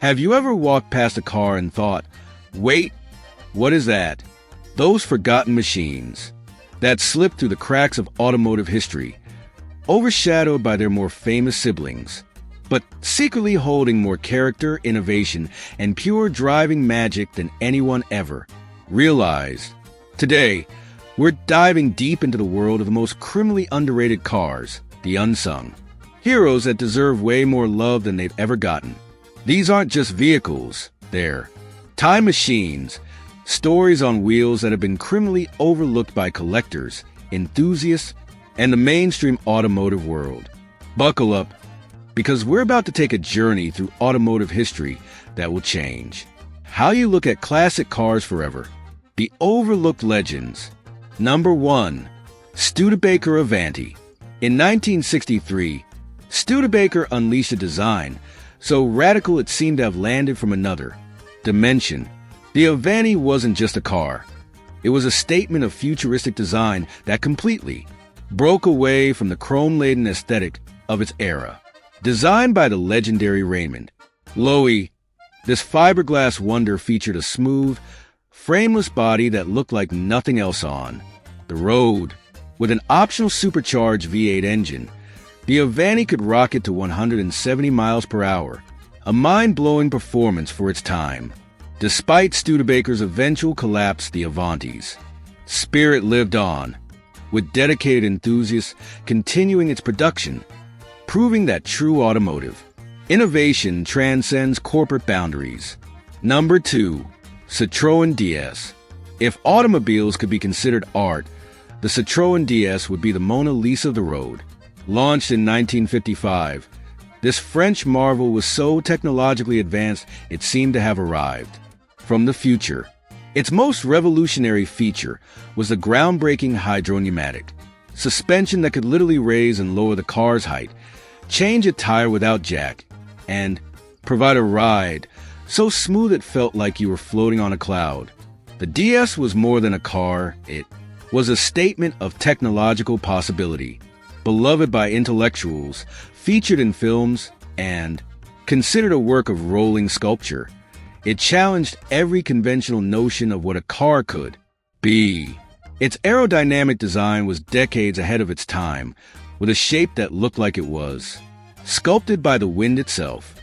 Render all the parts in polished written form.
Have you ever walked past a car and thought, wait, what is that? Those forgotten machines that slipped through the cracks of automotive history, overshadowed by their more famous siblings, but secretly holding more character, innovation, and pure driving magic than anyone ever realized. Today, we're diving deep into the world of the most criminally underrated cars, the unsung heroes that deserve way more love than they've ever gotten. These aren't just vehicles, they're time machines, stories on wheels that have been criminally overlooked by collectors, enthusiasts, and the mainstream automotive world. Buckle up, because we're about to take a journey through automotive history that will change how you look at classic cars forever. The overlooked legends. Number 1. Studebaker Avanti. In 1963, Studebaker unleashed a design so radical it seemed to have landed from another dimension. The Avanti wasn't just a car. It was a statement of futuristic design that completely broke away from the chrome-laden aesthetic of its era. Designed by the legendary Raymond Loewy, this fiberglass wonder featured a smooth, frameless body that looked like nothing else on the road. With an optional supercharged V8 engine, the Avanti could rocket to 170 miles per hour, a mind-blowing performance for its time. Despite Studebaker's eventual collapse, the Avanti's spirit lived on, with dedicated enthusiasts continuing its production, proving that true automotive innovation transcends corporate boundaries. Number 2. Citroën DS. If automobiles could be considered art, the Citroën DS would be the Mona Lisa of the road. Launched in 1955, this French marvel was so technologically advanced it seemed to have arrived from the future. Its most revolutionary feature was the groundbreaking hydropneumatic suspension that could literally raise and lower the car's height, change a tire without jack, and provide a ride so smooth it felt like you were floating on a cloud. The DS was more than a car, it was a statement of technological possibility, beloved by intellectuals, featured in films, and considered a work of rolling sculpture. It challenged every conventional notion of what a car could be. Its aerodynamic design was decades ahead of its time, with a shape that looked like it was sculpted by the wind itself.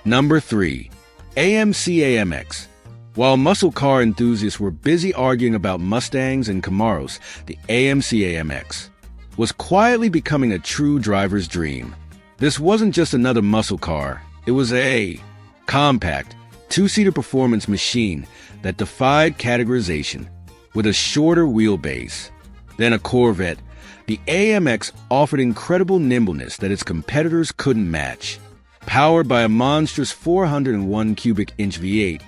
Number 3. AMC AMX. While muscle car enthusiasts were busy arguing about Mustangs and Camaros, the AMC AMX was quietly becoming a true driver's dream. This wasn't just another muscle car, it was a compact, two-seater performance machine that defied categorization. With a shorter wheelbase than a Corvette, the AMX offered incredible nimbleness that its competitors couldn't match. Powered by a monstrous 401 cubic inch V8,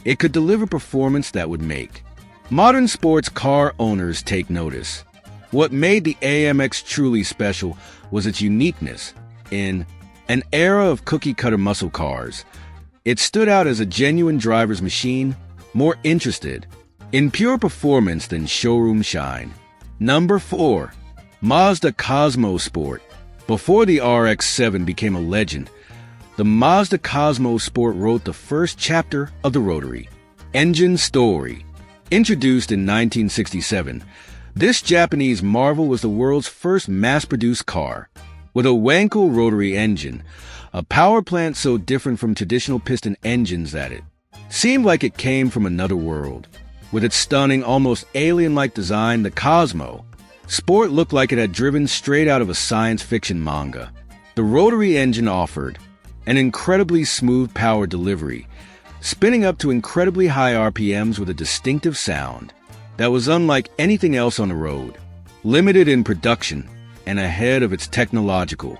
it could deliver performance that would make modern sports car owners take notice. What made the AMX truly special was its uniqueness. In an era of cookie-cutter muscle cars, it stood out as a genuine driver's machine, more interested in pure performance than showroom shine. Number 4. Mazda Cosmo Sport. Before the RX-7 became a legend, the Mazda Cosmo Sport wrote the first chapter of the rotary engine story. Introduced in 1967, this Japanese marvel was the world's first mass-produced car. With a Wankel rotary engine, a power plant so different from traditional piston engines that it seemed like it came from another world. With its stunning, almost alien-like design, the Cosmo Sport looked like it had driven straight out of a science fiction manga. The rotary engine offered an incredibly smooth power delivery, spinning up to incredibly high RPMs with a distinctive sound that was unlike anything else on the road. Limited in production and ahead of its technological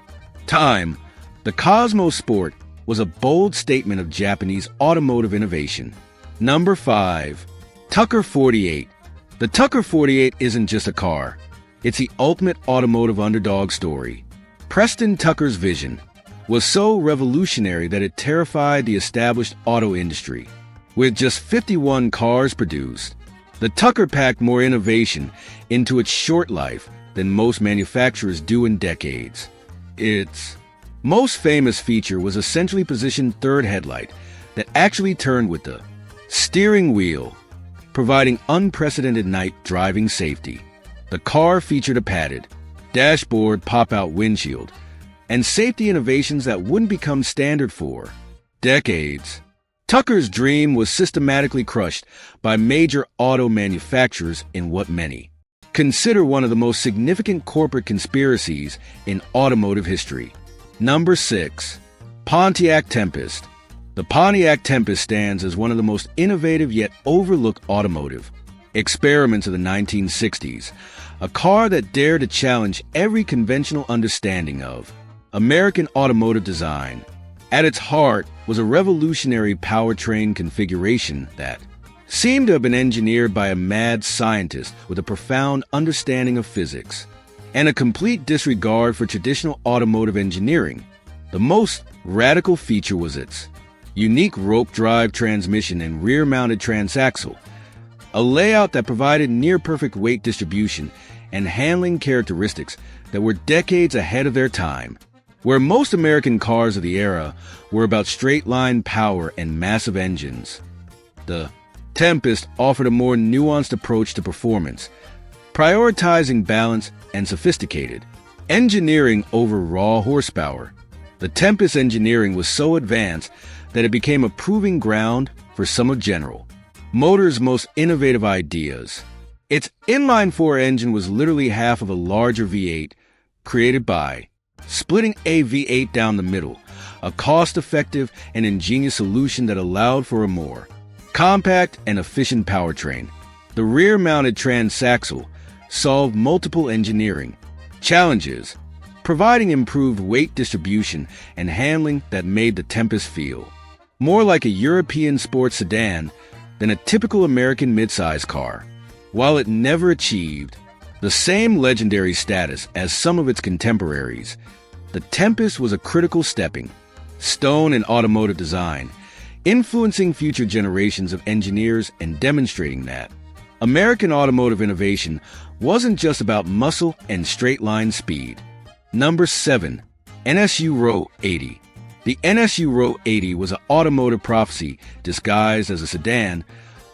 time, the Cosmo Sport was a bold statement of Japanese automotive innovation. Number 5. Tucker 48. The Tucker 48 isn't just a car. It's the ultimate automotive underdog story. Preston Tucker's vision was so revolutionary that it terrified the established auto industry. With just 51 cars produced, the Tucker packed more innovation into its short life than most manufacturers do in decades. Its most famous feature was a centrally positioned third headlight that actually turned with the steering wheel, providing unprecedented night driving safety. The car featured a padded dashboard, pop-out windshield, and safety innovations that wouldn't become standard for decades. Tucker's dream was systematically crushed by major auto manufacturers in what many consider one of the most significant corporate conspiracies in automotive history. Number 6. Pontiac Tempest. The Pontiac Tempest stands as one of the most innovative yet overlooked automotive experiments of the 1960s, a car that dared to challenge every conventional understanding of American automotive design. At its heart was a revolutionary powertrain configuration that seemed to have been engineered by a mad scientist with a profound understanding of physics and a complete disregard for traditional automotive engineering. The most radical feature was its unique rope-drive transmission and rear-mounted transaxle, a layout that provided near-perfect weight distribution and handling characteristics that were decades ahead of their time. Where most American cars of the era were about straight-line power and massive engines, the Tempest offered a more nuanced approach to performance, prioritizing balance and sophisticated engineering over raw horsepower. The Tempest engineering was so advanced that it became a proving ground for some of General Motors' most innovative ideas. Its inline-4 engine was literally half of a larger V8 created by splitting a V8 down the middle, a cost-effective and ingenious solution that allowed for a more compact and efficient powertrain. The rear-mounted transaxle solved multiple engineering challenges, providing improved weight distribution and handling that made the Tempest feel more like a European sports sedan than a typical American midsize car. While it never achieved the same legendary status as some of its contemporaries, the Tempest was a critical stepping stone in automotive design, influencing future generations of engineers and demonstrating that American automotive innovation wasn't just about muscle and straight-line speed. Number 7. NSU Row 80. The NSU Row 80 was an automotive prophecy disguised as a sedan,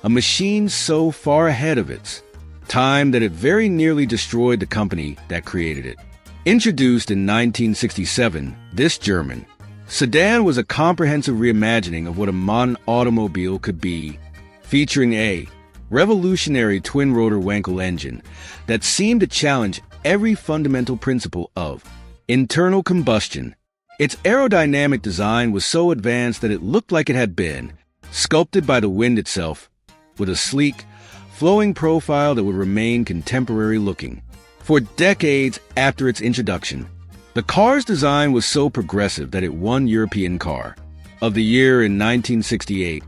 a machine so far ahead of its time that it very nearly destroyed the company that created it. Introduced in 1967, this German sedan was a comprehensive reimagining of what a modern automobile could be, featuring a revolutionary twin-rotor Wankel engine that seemed to challenge every fundamental principle of internal combustion. Its aerodynamic design was so advanced that it looked like it had been sculpted by the wind itself, with a sleek, flowing profile that would remain contemporary-looking for decades after its introduction. The car's design was so progressive that it won European Car of the Year in 1968,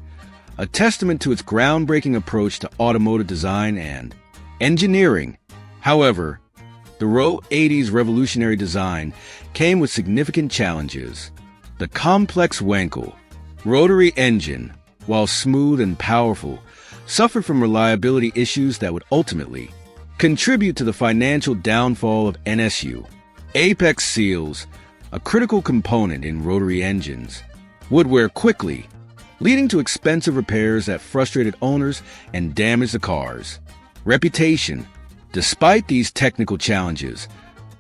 a testament to its groundbreaking approach to automotive design and engineering. However, the Row 80's revolutionary design came with significant challenges. The complex Wankel rotary engine, while smooth and powerful, suffered from reliability issues that would ultimately contribute to the financial downfall of NSU. Apex seals, a critical component in rotary engines, would wear quickly, leading to expensive repairs that frustrated owners and damaged the car's reputation. Despite these technical challenges,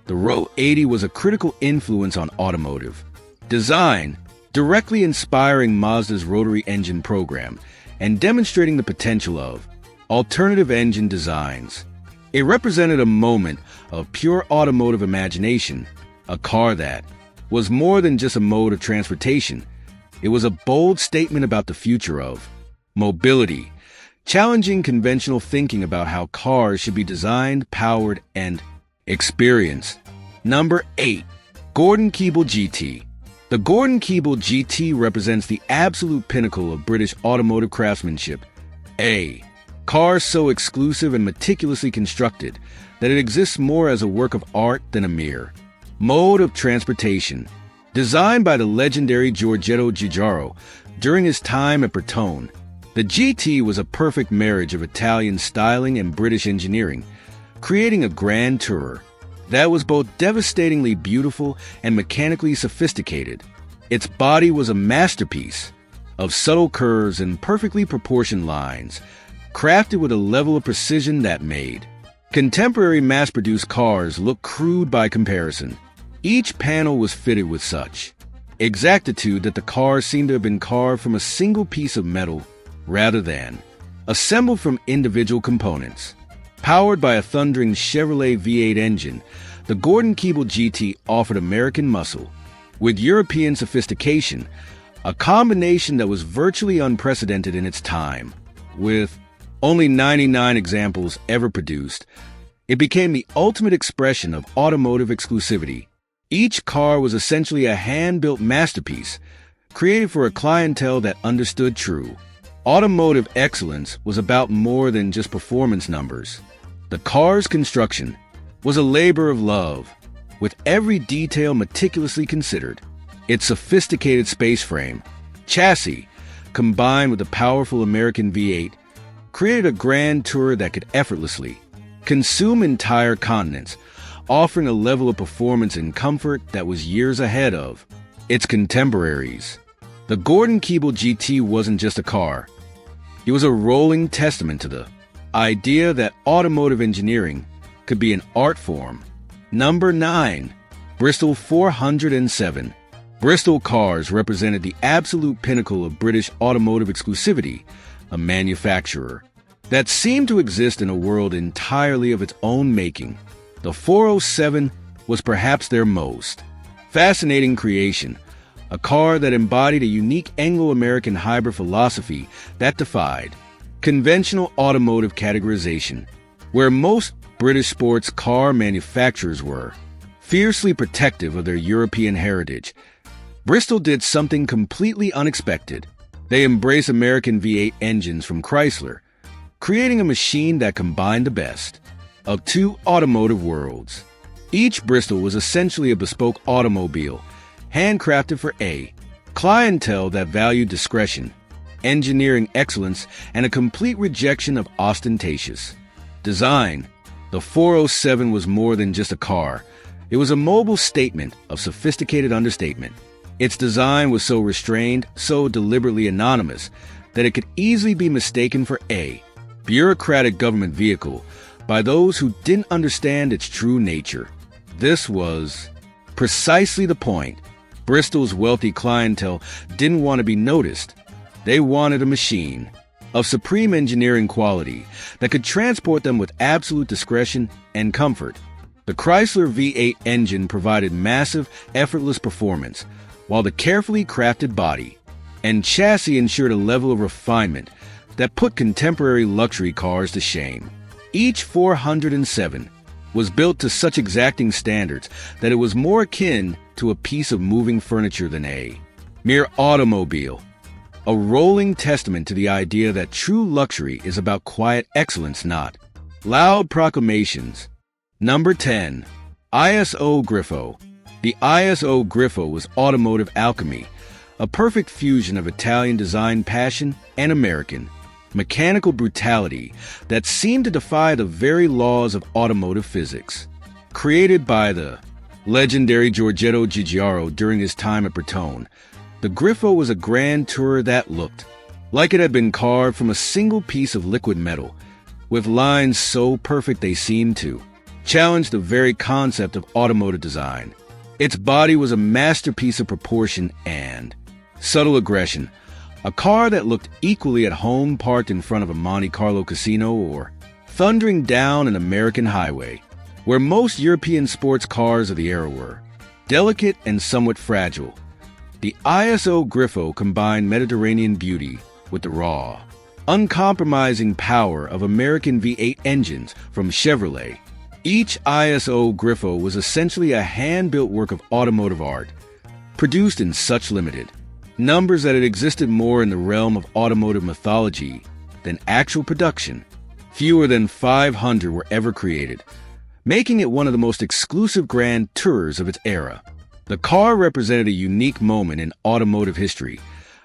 the Row 80 was a critical influence on automotive design, directly inspiring Mazda's rotary engine program and demonstrating the potential of alternative engine designs. It represented a moment of pure automotive imagination, a car that was more than just a mode of transportation. It was a bold statement about the future of mobility, challenging conventional thinking about how cars should be designed, powered, and experienced. Number 8. Gordon Keeble GT. The Gordon Keeble GT represents the absolute pinnacle of British automotive craftsmanship. A car so exclusive and meticulously constructed that it exists more as a work of art than a mere mode of transportation. Designed by the legendary Giorgetto Giugiaro during his time at Bertone, the GT was a perfect marriage of Italian styling and British engineering, creating a grand tourer that was both devastatingly beautiful and mechanically sophisticated. Its body was a masterpiece, of subtle curves and perfectly proportioned lines, crafted with a level of precision that made contemporary mass-produced cars look crude by comparison. Each panel was fitted with such exactitude that the cars seemed to have been carved from a single piece of metal rather than assembled from individual components. Powered by a thundering Chevrolet V8 engine, the Gordon-Keeble GT offered American muscle with European sophistication, a combination that was virtually unprecedented in its time. With only 99 examples ever produced, it became the ultimate expression of automotive exclusivity. Each car was essentially a hand-built masterpiece, created for a clientele that understood true automotive excellence was about more than just performance numbers. The car's construction was a labor of love, with every detail meticulously considered. Its sophisticated space frame, chassis, combined with the powerful American V8, created a grand tour that could effortlessly consume entire continents, offering a level of performance and comfort that was years ahead of its contemporaries. The Gordon-Keeble GT wasn't just a car. It was a rolling testament to the idea that automotive engineering could be an art form. Number 9. Bristol 407. Bristol cars represented the absolute pinnacle of British automotive exclusivity, a manufacturer that seemed to exist in a world entirely of its own making. The 407 was perhaps their most fascinating creation, a car that embodied a unique Anglo-American hybrid philosophy that defied conventional automotive categorization. Where most British sports car manufacturers were fiercely protective of their European heritage, Bristol did something completely unexpected. They embraced American V8 engines from Chrysler, creating a machine that combined the best of two automotive worlds. Each Bristol was essentially a bespoke automobile, handcrafted for a clientele that valued discretion, engineering excellence, and a complete rejection of ostentatious design. The 407 was more than just a car. It was a mobile statement of sophisticated understatement. Its design was so restrained, so deliberately anonymous, that it could easily be mistaken for a bureaucratic government vehicle by those who didn't understand its true nature. This was precisely the point. Bristol's wealthy clientele didn't want to be noticed. They wanted a machine of supreme engineering quality that could transport them with absolute discretion and comfort. The Chrysler V8 engine provided massive, effortless performance, while the carefully crafted body and chassis ensured a level of refinement that put contemporary luxury cars to shame. Each 407 was built to such exacting standards that it was more akin to a piece of moving furniture than a mere automobile, a rolling testament to the idea that true luxury is about quiet excellence, not loud proclamations. Number 10. ISO Griffo. The ISO Griffo was automotive alchemy, a perfect fusion of Italian design passion and American mechanical brutality that seemed to defy the very laws of automotive physics. Created by the legendary Giorgetto Giugiaro during his time at Bertone, the Griffo was a grand tourer that looked like it had been carved from a single piece of liquid metal, with lines so perfect they seemed to challenge the very concept of automotive design. Its body was a masterpiece of proportion and subtle aggression, a car that looked equally at home parked in front of a Monte Carlo casino or thundering down an American highway, where most European sports cars of the era were delicate and somewhat fragile. The ISO Griffo combined Mediterranean beauty with the raw, uncompromising power of American V8 engines from Chevrolet. Each ISO Griffo was essentially a hand-built work of automotive art, produced in such limited numbers that it existed more in the realm of automotive mythology than actual production. Fewer than 500 were ever created, making it one of the most exclusive grand tours of its era. The car represented a unique moment in automotive history,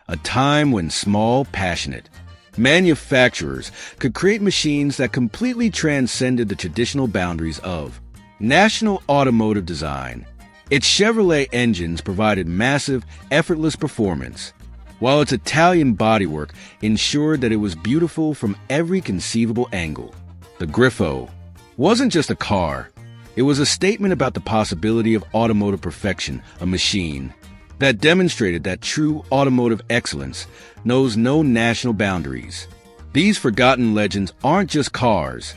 a time when small, passionate manufacturers could create machines that completely transcended the traditional boundaries of national automotive design. Its Chevrolet engines provided massive, effortless performance, while its Italian bodywork ensured that it was beautiful from every conceivable angle. The Griffo wasn't just a car. It was a statement about the possibility of automotive perfection, a machine that demonstrated that true automotive excellence knows no national boundaries. These forgotten legends aren't just cars.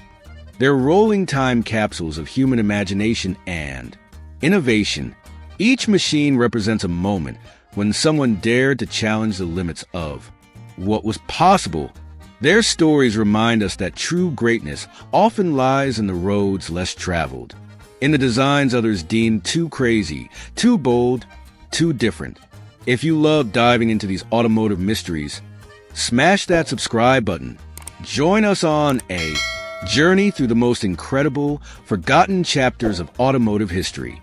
They're rolling time capsules of human imagination and innovation. Each machine represents a moment when someone dared to challenge the limits of what was possible. Their stories remind us that true greatness often lies in the roads less traveled, in the designs others deem too crazy, too bold, too different. If you love diving into these automotive mysteries, smash that subscribe button. Join us on a journey through the most incredible, forgotten chapters of automotive history.